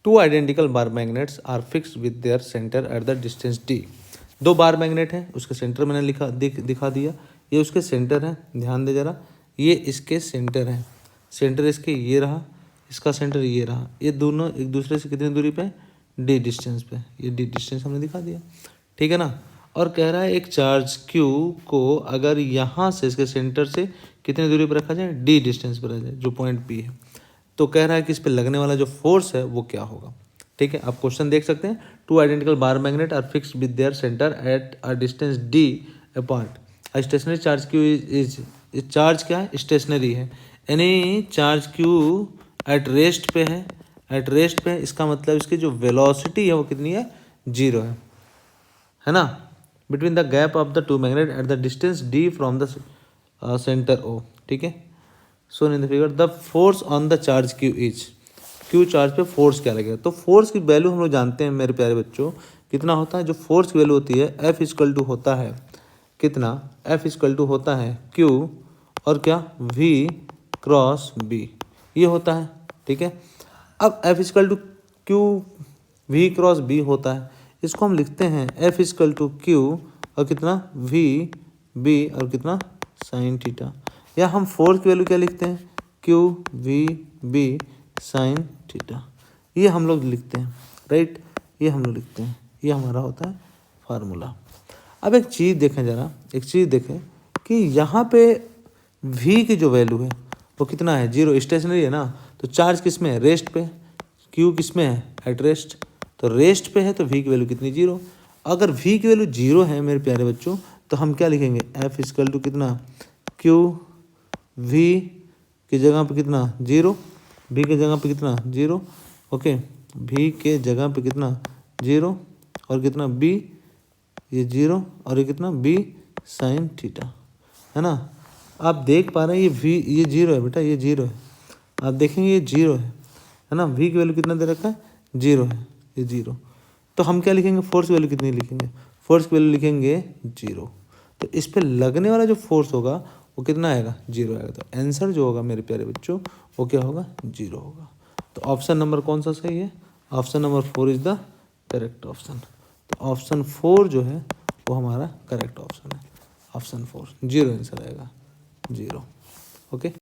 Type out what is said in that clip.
2 identical bar magnets are fixed with their centre at the distance d। 2 bar magnet हैं, उसके centre मैंने दिखा दिया। ये उसके सेंटर है, ध्यान दे जरा, ये इसके सेंटर है। सेंटर इसके ये रहा, इसका सेंटर ये रहा। ये दोनों एक दूसरे से कितनी दूरी पे, d डिस्टेंस पे। ये d डिस्टेंस हमने दिखा दिया, ठीक है ना। और कह रहा है एक चार्ज q को अगर यहाँ से इसके सेंटर से कितनी दूरी पर रखा जाए, d डिस्टेंस पर रखा जाए, जो पॉइंट P है, तो कह रहा है कि इस पर लगने वाला जो फोर्स है वो क्या होगा। ठीक है, आप क्वेश्चन देख सकते हैं। 2 identical bar magnet are fixed with their centre at a distance d apart. Stationary charge q is charge क्या है, स्टेशनरी है, यानी चार्ज q एट रेस्ट पे है। एट रेस्ट पे है, इसका मतलब इसकी जो वेलोसिटी है वो कितनी है, 0 है ना। Between the gap of the 2 magnet at the distance d from the centre o। ठीक है, so in the figure the force on the charge q is, q charge पे फोर्स क्या लगेगा। तो फोर्स की वैल्यू हम लोग जानते हैं मेरे प्यारे बच्चों, कितना होता है, जो फोर्स की वैल्यू होती है F इक्वल टू होता है कितना, F इक्वल टू होता है Q और क्या, V क्रॉस B, ये होता है। ठीक है, अब F equal to Q V cross B होता है, इसको हम लिखते हैं F इक्वल टू Q और कितना V B और कितना साइन थीटा। या हम फोर्स की वैल्यू क्या लिखते हैं, Q V B sine theta, ये हम लोग लिखते हैं, राइट, ये हम लोग लिखते हैं, ये हमारा होता है फार्मूला। अब एक चीज़ देखें जरा, एक चीज़ देखें कि यहाँ पे V की जो वैल्यू है वो कितना है, 0, स्टेशनरी है ना। तो चार्ज किस में है, रेस्ट पे, Q किस में है, एट रेस्ट, तो रेस्ट पे है तो V की वैल्यू कितनी, 0। अगर V की वैल्यू 0 है मेरे प्यारे बच्चों, तो हम क्या लिखेंगे, F इक्वल टू कितना, Q V की जगह पे कितना 0, V की जगह पे कितना 0, ओके, V के जगह पे कितना 0 और कितना B, ये 0 और ये कितना B साइन थीटा, है ना। आप देख पा रहे हैं ये V, ये 0 है बेटा, ये 0 है, आप देखेंगे ये 0 है ना। V की वैल्यू कितना दे रखा है, 0 है, ये 0। तो हम क्या लिखेंगे, फोर्स की वैल्यू कितनी लिखेंगे, फोर्स की वैल्यू लिखेंगे 0। तो इस पर लगने वाला जो फोर्स होगा वो कितना आएगा, 0 आएगा। तो आंसर जो होगा मेरे प्यारे बच्चों वो क्या होगा, 0 होगा। तो ऑप्शन नंबर कौन सा सही है, option number 4 is the correct option. तो ऑप्शन 4 जो है वो हमारा करेक्ट ऑप्शन है, ऑप्शन 4, 0 आंसर आएगा, 0। ओके।